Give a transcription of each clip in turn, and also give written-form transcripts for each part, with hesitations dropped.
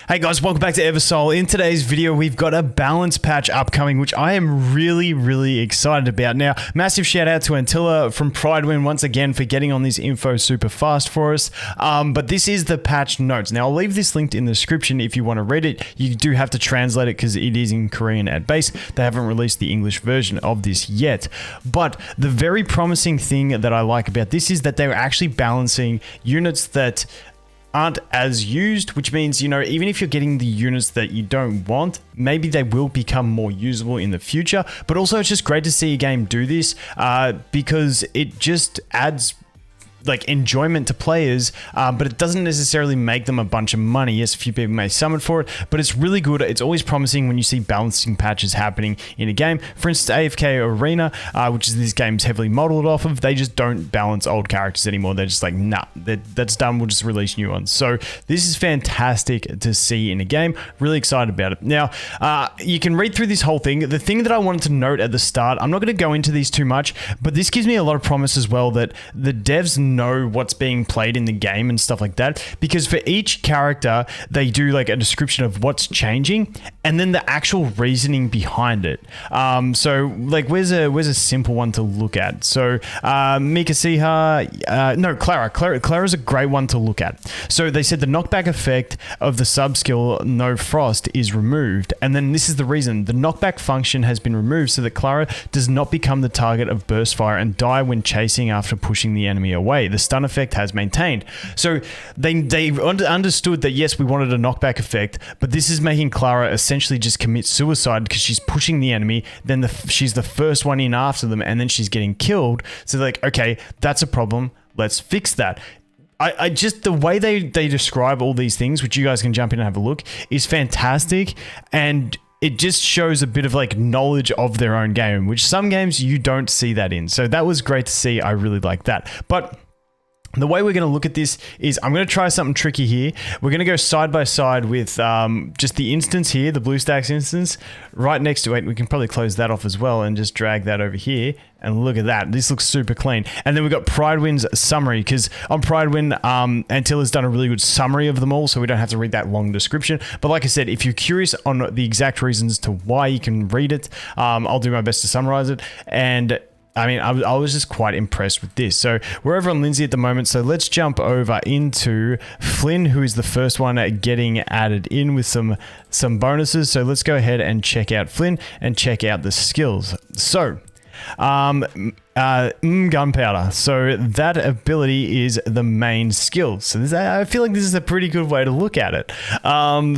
Hey guys, welcome back to Eversoul. In today's video, we've got a balance patch upcoming, which I am really excited about. Now, massive shout out to Antilla from Pridewin once again for getting on this info super fast for us. But this is the patch notes. Now, I'll leave this linked in the description if you want to read it. You do have to translate it because it is in Korean at base. They haven't released the English version of this yet. But the very promising thing that I like about this is that they're actually balancing units that aren't as used, which means, you know, even if you're getting the units that you don't want, maybe they will become more usable in the future. But also it's just great to see a game do this because it just adds like enjoyment to players, but it doesn't necessarily make them a bunch of money. Yes, a few people may summon for it, but it's really good. It's always promising when you see balancing patches happening in a game. For instance, AFK Arena, which is this game's heavily modeled off of, they just don't balance old characters anymore. They're just like, nah, that's done. We'll just release new ones. So this is fantastic to see in a game. Really excited about it. Now, you can read through this whole thing. The thing that I wanted to note at the start, I'm not going to go into these too much, but this gives me a lot of promise as well that the devs know what's being played in the game and stuff like that, because for each character they do like a description of what's changing and then the actual reasoning behind it. So like where's a simple one to look at? So Clara's a great one to look at. So they said the knockback effect of the sub skill No Frost is removed, and then this is the reason: the knockback function has been removed so that Clara does not become the target of burst fire and die when chasing after pushing the enemy away. The stun effect has maintained. So they understood that yes, we wanted a knockback effect, but this is making Clara essentially just commit suicide because she's pushing the enemy, then she's the first one in after them, and then she's getting killed. So they're like, okay, that's a problem. Let's fix that. I just, the way they describe all these things, which you guys can jump in and have a look, is fantastic. And it just shows a bit of like knowledge of their own game, which some games you don't see that in. So that was great to see. I really like that. But the way we're going to look at this is I'm going to try something tricky here. We're going to go side by side with just the instance here, the BlueStacks instance, right next to it. We can probably close that off as well and just drag that over here. And look at that. This looks super clean. And then we've got Pridewin's summary, because on Pridewin, Antilla's done a really good summary of them all, so we don't have to read that long description. But like I said, if you're curious on the exact reasons to why you can read it, I'll do my best to summarize it. And I mean, I was just quite impressed with this. So we're over on Lindsay at the moment. So let's jump over into Flynn, who is the first one getting added in with some bonuses. So let's go ahead and check out Flynn and check out the skills. So gunpowder. So that ability is the main skill. So I feel like this is a pretty good way to look at it.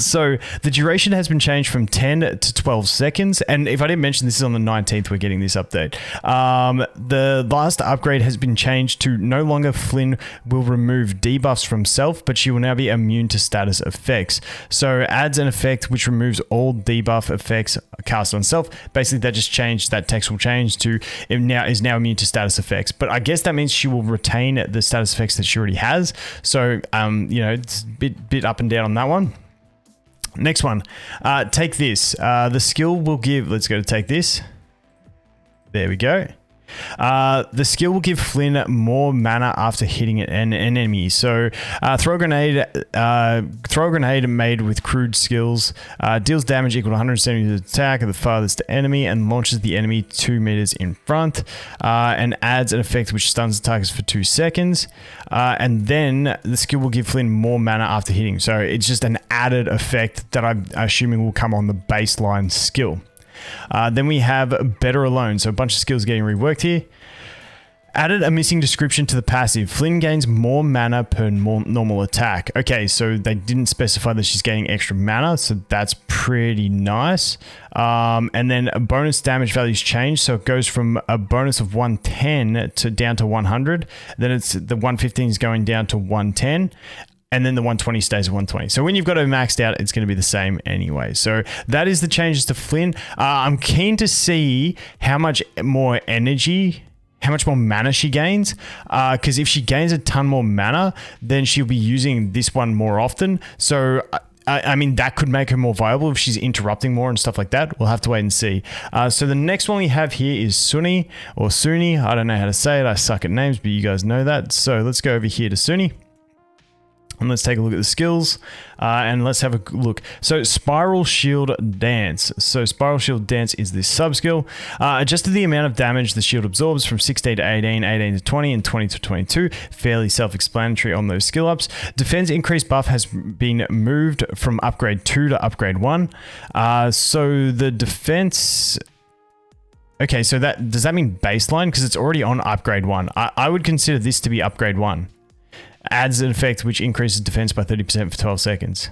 So the duration has been changed from 10 to 12 seconds. And if I didn't mention, this is on the 19th, we're getting this update. The last upgrade has been changed to no longer Flynn will remove debuffs from self, but she will now be immune to status effects. So adds an effect which removes all debuff effects cast on self. Basically, that just changed, that text will change to it is now immune to status effects. But I guess that means she will retain the status effects that she already has. So, you know, it's a bit up and down on that one. Next one, take this. The skill will give, let's go to take this. There we go. The skill will give Flynn more mana after hitting an enemy. So throw a grenade made with crude skills, deals damage equal to 170 to the attack of the farthest enemy and launches the enemy 2 meters in front, and adds an effect which stuns the targets for 2 seconds. And then the skill will give Flynn more mana after hitting. So it's just an added effect that I'm assuming will come on the baseline skill. Then we have Better Alone. So a bunch of skills getting reworked here. Added a missing description to the passive. Flynn gains more mana per normal attack. Okay, so they didn't specify that she's getting extra mana, so that's pretty nice. And then a bonus damage values change, so it goes from a bonus of 110 to down to 100. Then it's the 115 is going down to 110. And then the 120 stays at 120. So when you've got it maxed out, it's going to be the same anyway. So that is the changes to Flynn. I'm keen to see how much more energy, how much more mana she gains. Because if she gains a ton more mana, then she'll be using this one more often. So I mean, that could make her more viable if she's interrupting more and stuff like that. We'll have to wait and see. So the next one we have here is Suni or Suni. I don't know how to say it. I suck at names, but you guys know that. So let's go over here to Suni. And let's take a look at the skills and let's have a look. So Spiral Shield Dance. So Spiral Shield Dance is this sub-skill. Adjusted the amount of damage the shield absorbs from 16 to 18, 18 to 20, and 20 to 22. Fairly self-explanatory on those skill ups. Defense increase buff has been moved from upgrade 2 to upgrade 1. So the defense... Okay, so does that mean baseline? Because it's already on upgrade 1. I would consider this to be upgrade 1. Adds an effect which increases defense by 30% for 12 seconds.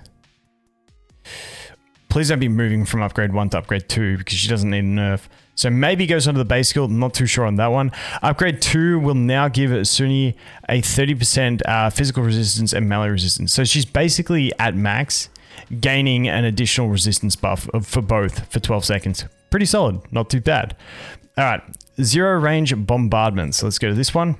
Please don't be moving from upgrade 1 to upgrade 2 because she doesn't need a nerf. So maybe goes onto the base skill, not too sure on that one. Upgrade 2 will now give Suni a 30% physical resistance and melee resistance. So she's basically at max, gaining an additional resistance buff for both for 12 seconds. Pretty solid, not too bad. All right, zero range bombardment. So let's go to this one.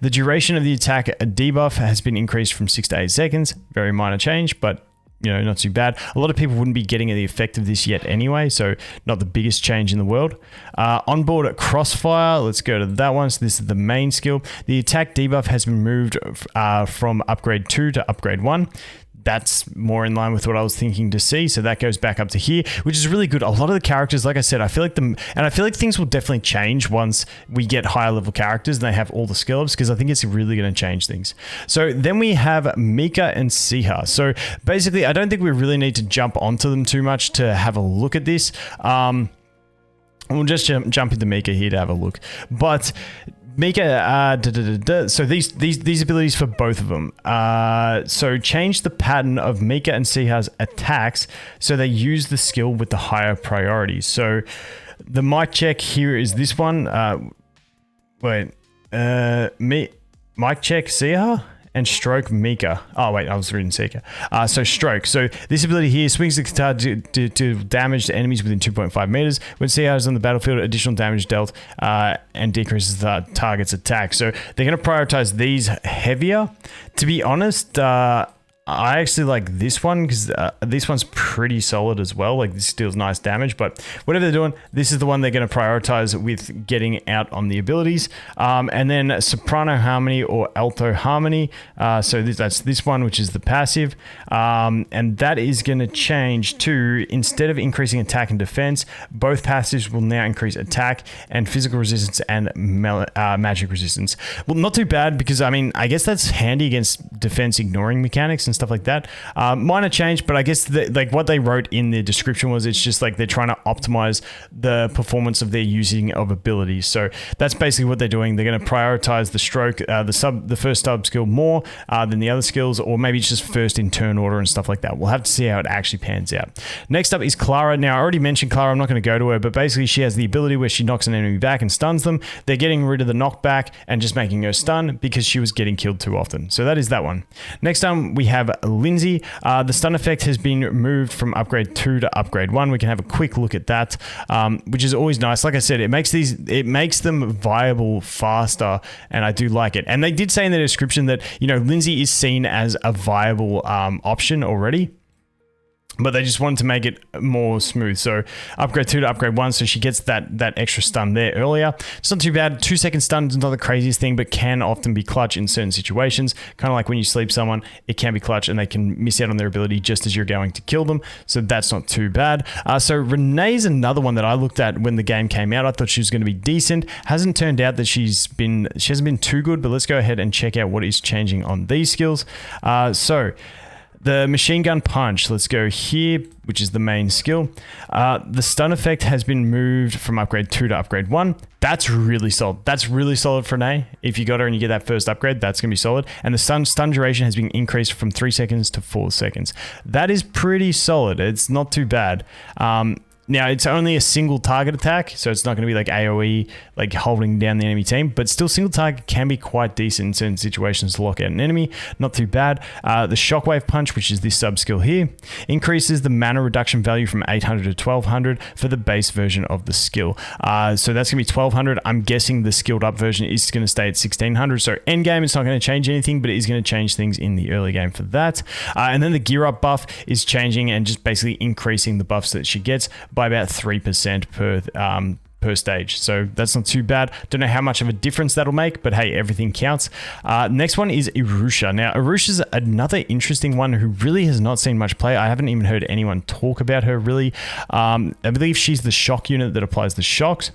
The duration of the attack debuff has been increased from 6 to 8 seconds. Very minor change, but you know, not too bad. A lot of people wouldn't be getting the effect of this yet anyway, so not the biggest change in the world. Onboard Crossfire, let's go to that one. So this is the main skill. The attack debuff has been moved from upgrade 2 to upgrade 1. That's more in line with what I was thinking to see. So that goes back up to here, which is really good. A lot of the characters, like I said, I feel like things will definitely change once we get higher level characters and they have all the skill ups, because I think it's really going to change things. So then we have Mika and Siha. So basically, I don't think we really need to jump onto them too much to have a look at this. We'll just jump into Mika here to have a look. But Mika, so these abilities for both of them. So change the pattern of Mika and Siha's attacks so they use the skill with the higher priorities. So the mic check here is this one. Mic check Siha and stroke Mika. Oh wait, I was reading Seeker. So stroke. So this ability here swings the guitar to damage to enemies within 2.5 meters. When Siha is on the battlefield, additional damage dealt and decreases the target's attack. So they're going to prioritize these heavier. To be honest, I actually like this one because this one's pretty solid as well. Like this deals nice damage, but whatever they're doing, this is the one they're going to prioritize with getting out on the abilities. And then soprano harmony or alto harmony. So that's this one, which is the passive. And that is going to change to, instead of increasing attack and defense, both passives will now increase attack and physical resistance and magic resistance. Well, not too bad because, I mean, I guess that's handy against defense ignoring mechanics and stuff like that. Minor change, but I guess like what they wrote in the description was it's just like they're trying to optimize the performance of their using of abilities. So that's basically what they're doing. They're going to prioritize the stroke, the first sub skill more than the other skills, or maybe it's just first in turn order and stuff like that. We'll have to see how it actually pans out. Next up is Clara. Now I already mentioned Clara. I'm not going to go to her, but basically she has the ability where she knocks an enemy back and stuns them. They're getting rid of the knockback and just making her stun because she was getting killed too often. So that is that one. Next time we have Lindsay. The stun effect has been moved from upgrade 2 to upgrade 1. We can have a quick look at that, which is always nice. Like I said, it makes them viable faster, and I do like it. And they did say in the description that, you know, Lindsay is seen as a viable option already, but they just wanted to make it more smooth. So upgrade 2 to upgrade 1, so she gets that extra stun there earlier. It's not too bad. 2-second stun is not the craziest thing, but can often be clutch in certain situations. Kind of like when you sleep someone, it can be clutch and they can miss out on their ability just as you're going to kill them. So that's not too bad. So Renee's another one that I looked at when the game came out. I thought she was going to be decent. Hasn't turned out that she hasn't been too good, but let's go ahead and check out what is changing on these skills. So the machine gun punch, let's go here, which is the main skill. The stun effect has been moved from upgrade 2 to upgrade 1. That's really solid. That's really solid for Renee. If you got her and you get that first upgrade, that's going to be solid. And the stun duration has been increased from 3 seconds to 4 seconds. That is pretty solid. It's not too bad. Now, it's only a single target attack, so it's not going to be like AoE, like holding down the enemy team, but still single target can be quite decent in certain situations to lock out an enemy. Not too bad. The shockwave punch, which is this sub skill here, increases the mana reduction value from 800 to 1200 for the base version of the skill. So that's going to be 1200. I'm guessing the skilled up version is going to stay at 1600. So end game, it's not going to change anything, but it is going to change things in the early game for that. And then the gear up buff is changing and just basically increasing the buffs that she gets by about 3% per stage. So that's not too bad. Don't know how much of a difference that'll make, but hey, everything counts. Next one is Irusha. Now, Irusha's another interesting one who really has not seen much play. I haven't even heard anyone talk about her really. I believe she's the shock unit that applies the shocks.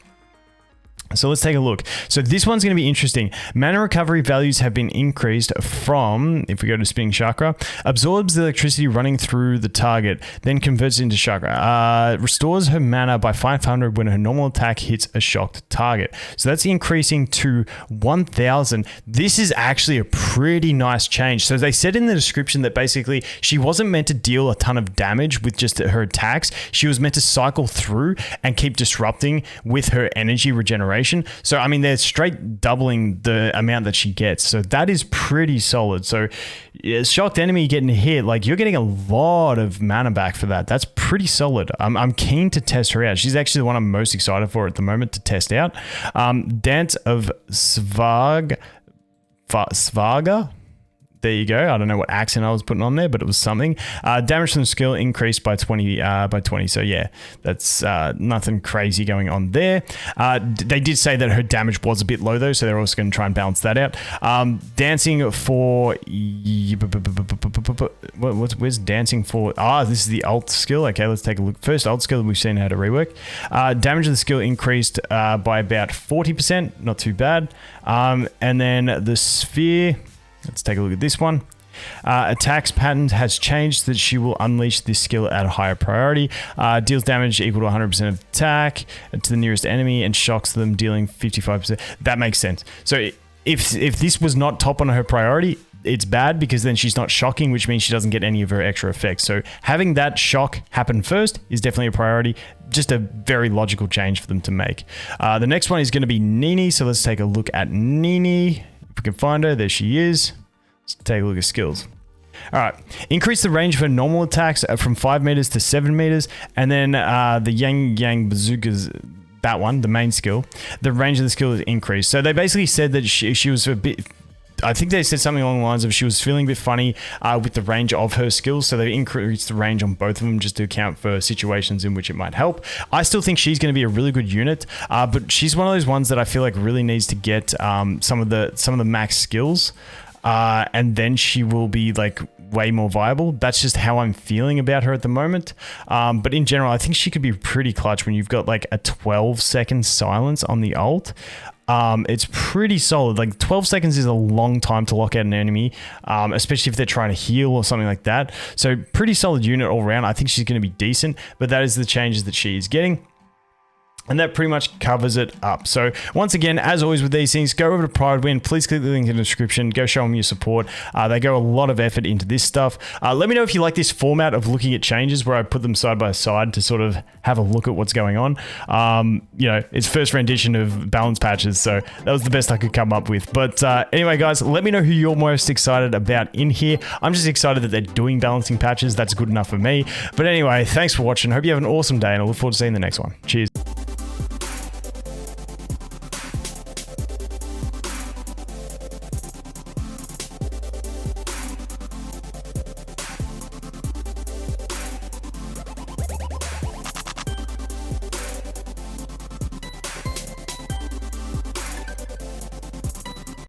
So let's take a look. So this one's going to be interesting. Mana recovery values have been increased from, if we go to Spinning Chakra, absorbs the electricity running through the target, then converts it into chakra. Restores her mana by 500 when her normal attack hits a shocked target. So that's increasing to 1000. This is actually a pretty nice change. So they said in the description that basically she wasn't meant to deal a ton of damage with just her attacks. She was meant to cycle through and keep disrupting with her energy regeneration. So, I mean, they're straight doubling the amount that she gets. So that is pretty solid. So shocked enemy getting hit, like you're getting a lot of mana back for that. That's pretty solid. I'm keen to test her out. She's actually the one I'm most excited for at the moment to test out. Dance of Svarga. There you go. I don't know what accent I was putting on there, but it was something. Damage from the skill increased by 20. So yeah, that's nothing crazy going on there. They did say that her damage was a bit low though, so they're also going to try and balance that out. Dancing for where's dancing for? This is the alt skill. Okay, let's take a look. First alt skill we've seen how to rework. Damage of the skill increased by about 40%. Not too bad. And then the sphere. Let's take a look at this one. Attacks pattern has changed so that she will unleash this skill at a higher priority. Deals damage equal to 100% of attack to the nearest enemy and shocks them, dealing 55%. That makes sense. So if this was not top on her priority, it's bad because then she's not shocking, which means she doesn't get any of her extra effects. So having that shock happen first is definitely a priority. Just a very logical change for them to make. The next one is going to be Nini. So let's take a look at Nini. If we can find her, there she is. Let's take a look at skills. All right, increase the range of her normal attacks from 5 meters to 7 meters. And then the Yang Bazookas, that one, the main skill, the range of the skill is increased. So they basically said that she was a bit, I think they said something along the lines of she was feeling a bit funny with the range of her skills. So they increased the range on both of them just to account for situations in which it might help. I still think she's going to be a really good unit, but she's one of those ones that I feel like really needs to get some of the max skills, and then she will be like way more viable. That's just how I'm feeling about her at the moment. But in general, I think she could be pretty clutch when you've got like a 12-second silence on the ult. It's pretty solid. Like 12 seconds is a long time to lock out an enemy, especially if they're trying to heal or something like that. So pretty solid unit all around. I think she's going to be decent, but that is the changes that she is getting. And that pretty much covers it up. So once again, as always with these things, go over to PrideWin. Please click the link in the description. Go show them your support. They go a lot of effort into this stuff. Let me know if you like this format of looking at changes where I put them side by side to sort of have a look at what's going on. You know, it's first rendition of balance patches, so that was the best I could come up with. But anyway, guys, let me know who you're most excited about in here. I'm just excited that they're doing balancing patches. That's good enough for me. But anyway, thanks for watching. Hope you have an awesome day, and I look forward to seeing the next one. Cheers.